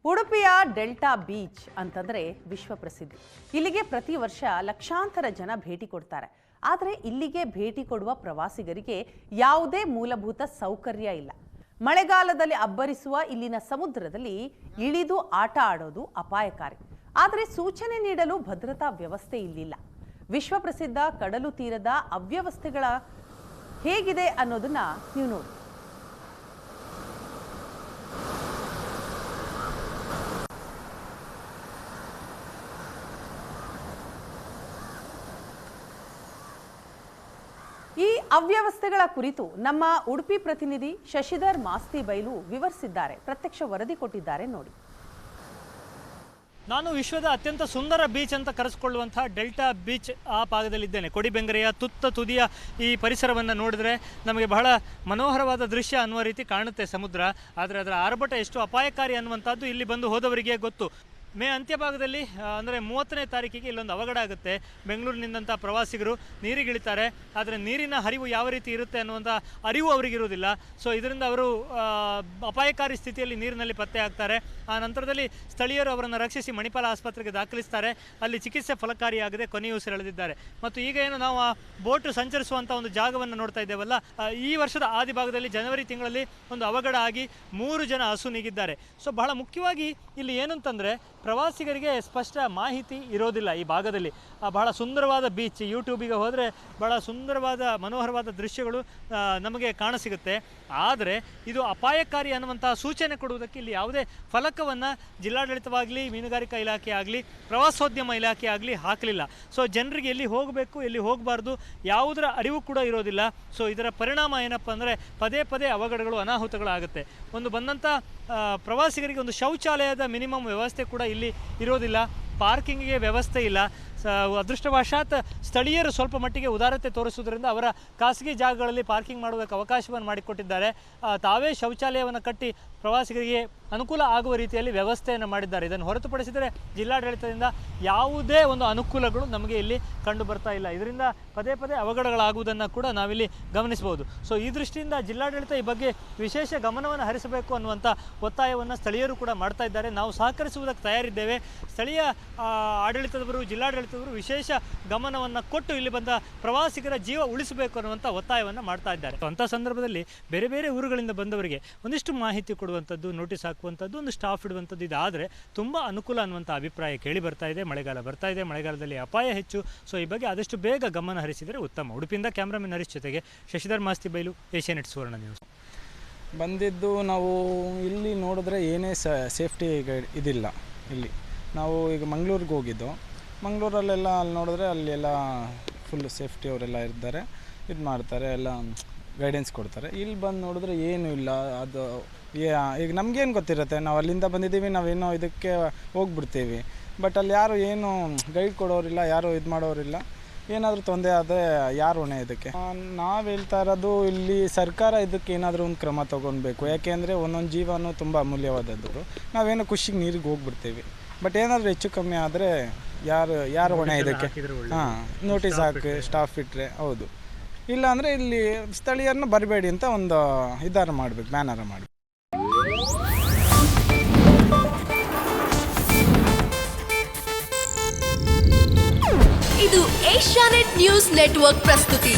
ಉಡುಪಿಯ delta beach ಅಂತಂದ್ರೆ ವಿಶ್ವ ಪ್ರಸಿದ್ಧಿ. ಇಲ್ಲಿಗೆ ಪ್ರತಿ ವರ್ಷ ಲಕ್ಷಾಂತರ ಜನ ಭೇಟಿ ಕೊಡ್ತಾರೆ. ಆದರೆ ಇಲ್ಲಿಗೆ ಭೇಟಿ ಕೊಡುವ ಪ್ರವಾಸಿಗರಿಗೆ ಯಾವುದೇ ಮೂಲಭೂತ ಸೌಕರ್ಯ ಇಲ್ಲ. ಮಳೆಗಾಲದಲ್ಲಿ ಅಬ್ಬರಿಸುವ ಇಲ್ಲಿನ ಸಮುದ್ರದಲ್ಲಿ ಇಳಿದು ಆಟ ಆಡೋದು ಅಪಾಯಕಾರಿ. ಆದರೆ ಸೂಚನೆ ನೀಡಲು ಭದ್ರತಾ ವ್ಯವಸ್ಥೆ ಇಲ್ಲಿಲ್ಲ. ವಿಶ್ವ ಪ್ರಸಿದ್ಧ ಕಡಲು ತೀರದ ಅವ್ಯವಸ್ಥೆಗಳ ಹೇಗಿದೆ ಅನ್ನೋದನ್ನ ನೀವು ನೋಡಿ. ಈ ಅವ್ಯವಸ್ಥೆಗಳ ಕುರಿತು ನಮ್ಮ ಉಡುಪಿ ಪ್ರತಿನಿಧಿ ಶಶಿಧರ್ ಮಾಸ್ತಿ ಬೈಲು ವಿವರಿಸಿದ್ದಾರೆ. ಪ್ರತ್ಯಕ್ಷ ವರದಿ ಕೊಟ್ಟಿದ್ದಾರೆ ನೋಡಿ. ನಾನು ವಿಶ್ವದ ಅತ್ಯಂತ ಸುಂದರ ಬೀಚ್ ಅಂತ ಕರೆಸಿಕೊಳ್ಳುವಂತಹ ಡೆಲ್ಟಾ ಬೀಚ್ ಆ ಭಾಗದಲ್ಲಿದ್ದೇನೆ. ಕೊಡಿಬೆಂಗರೆಯ ತುದಿಯ ಈ ಪರಿಸರವನ್ನು ನೋಡಿದ್ರೆ ನಮಗೆ ಬಹಳ ಮನೋಹರವಾದ ದೃಶ್ಯ ಅನ್ನುವ ರೀತಿ ಕಾಣುತ್ತೆ ಸಮುದ್ರ. ಆದರೆ ಅದರ ಆರ್ಭಟ ಎಷ್ಟು ಅಪಾಯಕಾರಿ ಅನ್ನುವಂಥದ್ದು ಇಲ್ಲಿ ಬಂದು ಹೋದವರಿಗೆ ಗೊತ್ತು. ಮೇ ಅಂತ್ಯಭಾಗದಲ್ಲಿ ಅಂದರೆ 30ನೇ ತಾರೀಕಿಗೆ ಇಲ್ಲೊಂದು ಅವಘಡ ಆಗುತ್ತೆ. ಬೆಂಗಳೂರಿನಿಂದಂಥ ಪ್ರವಾಸಿಗರು ನೀರಿಗಿಳಿತಾರೆ. ಆದರೆ ನೀರಿನ ಹರಿವು ಯಾವ ರೀತಿ ಇರುತ್ತೆ ಅನ್ನುವಂಥ ಅರಿವು ಅವರಿಗಿರುವುದಿಲ್ಲ. ಸೊ ಇದರಿಂದ ಅವರು ಅಪಾಯಕಾರಿ ಸ್ಥಿತಿಯಲ್ಲಿ ನೀರಿನಲ್ಲಿ ಪತ್ತೆ ಆಗ್ತಾರೆ. ಆ ನಂತರದಲ್ಲಿ ಸ್ಥಳೀಯರು ಅವರನ್ನು ರಕ್ಷಿಸಿ ಮಣಿಪಾಲ ಆಸ್ಪತ್ರೆಗೆ ದಾಖಲಿಸ್ತಾರೆ. ಅಲ್ಲಿ ಚಿಕಿತ್ಸೆ ಫಲಕಾರಿಯಾಗದೆ ಕೊನೆಯುಸಿರೆಳೆದಿದ್ದಾರೆ. ಮತ್ತು ಈಗ ಏನು ನಾವು ಆ ಬೋಟ್ ಸಂಚರಿಸುವಂಥ ಒಂದು ಜಾಗವನ್ನು ನೋಡ್ತಾ ಇದ್ದೇವಲ್ಲ, ಈ ವರ್ಷದ ಆದಿಭಾಗದಲ್ಲಿ ಜನವರಿ ತಿಂಗಳಲ್ಲಿ ಒಂದು ಅವಘಡ ಆಗಿ 3 ಜನ ಅಸುನೀಗಿದ್ದಾರೆ. ಸೊ ಬಹಳ ಮುಖ್ಯವಾಗಿ ಇಲ್ಲಿ ಏನಂತಂದರೆ ಪ್ರವಾಸಿಗರಿಗೆ ಸ್ಪಷ್ಟ ಮಾಹಿತಿ ಇರೋದಿಲ್ಲ. ಈ ಭಾಗದಲ್ಲಿ ಬಹಳ ಸುಂದರವಾದ ಬೀಚ್, ಯೂಟ್ಯೂಬಿಗೆ ಹೋದರೆ ಬಹಳ ಸುಂದರವಾದ ಮನೋಹರವಾದ ದೃಶ್ಯಗಳು ನಮಗೆ ಕಾಣಸಿಗುತ್ತೆ. ಆದರೆ ಇದು ಅಪಾಯಕಾರಿ ಅನ್ನುವಂತಹ ಸೂಚನೆ ಕೊಡುವುದಕ್ಕೆ ಇಲ್ಲಿ ಯಾವುದೇ ಫಲಕವನ್ನು ಜಿಲ್ಲಾಡಳಿತವಾಗಲಿ, ಮೀನುಗಾರಿಕಾ ಇಲಾಖೆ ಆಗಲಿ, ಪ್ರವಾಸೋದ್ಯಮ ಇಲಾಖೆ ಆಗಲಿ ಹಾಕಲಿಲ್ಲ. ಸೊ ಜನರಿಗೆ ಎಲ್ಲಿ ಹೋಗಬೇಕು, ಎಲ್ಲಿ ಹೋಗಬಾರ್ದು ಯಾವುದರ ಅರಿವು ಕೂಡ ಇರೋದಿಲ್ಲ. ಸೊ ಇದರ ಪರಿಣಾಮ ಏನಪ್ಪ ಅಂದರೆ ಪದೇ ಪದೇ ಅವಘಡಗಳು, ಅನಾಹುತಗಳಾಗುತ್ತೆ. ಒಂದು ಬಂದಂಥ ಪ್ರವಾಸಿಗರಿಗೆ ಒಂದು ಶೌಚಾಲಯದ ಮಿನಿಮಮ್ ವ್ಯವಸ್ಥೆ ಕೂಡ ಇಲ್ಲಿ ಇರೋದಿಲ್ಲ. ಪಾರ್ಕಿಂಗಿಗೆ ವ್ಯವಸ್ಥೆ ಇಲ್ಲ. ಅದೃಷ್ಟವಶಾತ್ ಸ್ಥಳೀಯರು ಸ್ವಲ್ಪ ಮಟ್ಟಿಗೆ ಉದಾರತೆ ತೋರಿಸುವುದರಿಂದ ಅವರ ಖಾಸಗಿ ಜಾಗಗಳಲ್ಲಿ ಪಾರ್ಕಿಂಗ್ ಮಾಡುವುದಕ್ಕೆ ಅವಕಾಶವನ್ನು ಮಾಡಿಕೊಟ್ಟಿದ್ದಾರೆ. ತಾವೇ ಶೌಚಾಲಯವನ್ನು ಕಟ್ಟಿ ಪ್ರವಾಸಿಗರಿಗೆ ಅನುಕೂಲ ಆಗುವ ರೀತಿಯಲ್ಲಿ ವ್ಯವಸ್ಥೆಯನ್ನು ಮಾಡಿದ್ದಾರೆ. ಇದನ್ನು ಹೊರತುಪಡಿಸಿದರೆ ಜಿಲ್ಲಾಡಳಿತದಿಂದ ಯಾವುದೇ ಒಂದು ಅನುಕೂಲಗಳು ನಮಗೆ ಇಲ್ಲಿ ಕಂಡು ಬರ್ತಾ ಇಲ್ಲ. ಇದರಿಂದ ಪದೇ ಪದೇ ಅವಘಡಗಳಾಗುವುದನ್ನು ಕೂಡ ನಾವಿಲ್ಲಿ ಗಮನಿಸಬಹುದು. ಸೊ ಈ ದೃಷ್ಟಿಯಿಂದ ಜಿಲ್ಲಾಡಳಿತ ಈ ಬಗ್ಗೆ ವಿಶೇಷ ಗಮನವನ್ನು ಹರಿಸಬೇಕು ಅನ್ನುವಂಥ ಒತ್ತಾಯವನ್ನು ಸ್ಥಳೀಯರು ಕೂಡ ಮಾಡ್ತಾ ಇದ್ದಾರೆ. ನಾವು ಸಹಕರಿಸುವುದಕ್ಕೆ ತಯಾರಿದ್ದೇವೆ. ಸ್ಥಳೀಯ ಆಡಳಿತದವರು, ಜಿಲ್ಲಾಡಳಿತದವರು ವಿಶೇಷ ಗಮನವನ್ನು ಕೊಟ್ಟು ಇಲ್ಲಿ ಬಂದ ಪ್ರವಾಸಿಗರ ಜೀವ ಉಳಿಸಬೇಕು ಅನ್ನುವಂಥ ಒತ್ತಾಯವನ್ನು ಮಾಡ್ತಾ ಇದ್ದಾರೆ. ಅಂಥ ಸಂದರ್ಭದಲ್ಲಿ ಬೇರೆ ಬೇರೆ ಊರುಗಳಿಂದ ಬಂದವರಿಗೆ ಒಂದಿಷ್ಟು ಮಾಹಿತಿ ಕೊಡುವಂಥದ್ದು, ನೋಟಿಸ್ ಹಾಕುವಂಥದ್ದು, ಒಂದು ಸ್ಟಾಫ್ ಇಡುವಂಥದ್ದು ಇದಾದರೆ ತುಂಬ ಅನುಕೂಲ ಅನ್ನುವಂಥ ಅಭಿಪ್ರಾಯ ಕೇಳಿ ಬರ್ತಾ ಇದೆ. ಮಳೆಗಾಲ ಬರ್ತಾ ಇದೆ, ಮಳೆಗಾಲದಲ್ಲಿ ಅಪಾಯ ಹೆಚ್ಚು. ಸೊ ಈ ಬಗ್ಗೆ ಆದಷ್ಟು ಬೇಗ ಗಮನ ಹರಿಸಿದರೆ ಉತ್ತಮ. ಉಡುಪಿಯಿಂದ ಕ್ಯಾಮ್ರಾಮನ್ ಹರೀಶ್ ಜೊತೆಗೆ ಶಶಿಧರ್ ಮಾಸ್ತಿ ಬೈಲು, ಏಷ್ಯಾನೆಟ್ ಸುವರ್ಣ ನ್ಯೂಸ್. ಬಂದಿದ್ದು ನಾವು ಇಲ್ಲಿ ನೋಡಿದ್ರೆ ಏನೇ ಸೇಫ್ಟಿ ಗೈಡ್ ಇದಿಲ್ಲ. ಇಲ್ಲಿ ನಾವು ಈಗ ಮಂಗಳೂರಿಗೆ ಹೋಗಿದ್ದು. ಮಂಗಳೂರಲ್ಲೆಲ್ಲ ಅಲ್ಲಿ ನೋಡಿದ್ರೆ ಅಲ್ಲೆಲ್ಲ ಫುಲ್ ಸೇಫ್ಟಿ ಅವರೆಲ್ಲ ಇರ್ತಾರೆ, ಇದು ಮಾಡ್ತಾರೆ, ಎಲ್ಲ ಗೈಡೆನ್ಸ್ ಕೊಡ್ತಾರೆ. ಇಲ್ಲಿ ಬಂದು ನೋಡಿದ್ರೆ ಏನೂ ಇಲ್ಲ. ಅದು ಈಗ ನಮಗೇನು ಗೊತ್ತಿರುತ್ತೆ, ನಾವು ಅಲ್ಲಿಂದ ಬಂದಿದ್ದೀವಿ, ನಾವೇನೋ ಇದಕ್ಕೆ ಹೋಗ್ಬಿಡ್ತೀವಿ. ಬಟ್ ಅಲ್ಲಿ ಯಾರು ಏನು ಗೈಡ್ ಕೊಡೋರಿಲ್ಲ, ಯಾರು ಇದು ಮಾಡೋರಿಲ್ಲ. ಏನಾದರೂ ತೊಂದರೆ ಆದರೆ ಯಾರು ಹೊಣೆ ಇದಕ್ಕೆ? ನಾವು ಹೇಳ್ತಾ ಇರೋದು ಇಲ್ಲಿ ಸರ್ಕಾರ ಇದಕ್ಕೆ ಏನಾದರೂ ಒಂದು ಕ್ರಮ ತೊಗೊಳ್ಬೇಕು. ಯಾಕೆಂದರೆ ಒಂದೊಂದು ಜೀವನೂ ತುಂಬ ಅಮೂಲ್ಯವಾದದ್ದು. ನಾವೇನೋ ಖುಷಿಗೆ ನೀರಿಗೆ ಹೋಗ್ಬಿಡ್ತೀವಿ. ಬಟ್ ಏನಾದರೂ ಹೆಚ್ಚು ಕಮ್ಮಿ ಆದರೆ ಯಾರು ಹೊಣೆ ಇದಕ್ಕೆ? ನೋಟಿಸ್ ಹಾಕಿ ಸ್ಟಾಫ್ ಇಟ್ಟರೆ ಹೌದು. ಇಲ್ಲ ಅಂದರೆ ಇಲ್ಲಿ ಸ್ಥಳೀಯರನ್ನು ಬರಬೇಡಿ ಅಂತ ಒಂದು ಇದಾರ ಮಾಡಬೇಕು, ಬ್ಯಾನರ ಮಾಡಿ. ಇದು ಏಷ್ಯಾನೆಟ್ ನ್ಯೂಸ್ ನೆಟ್ವರ್ಕ್ ಪ್ರಸ್ತುತಿ.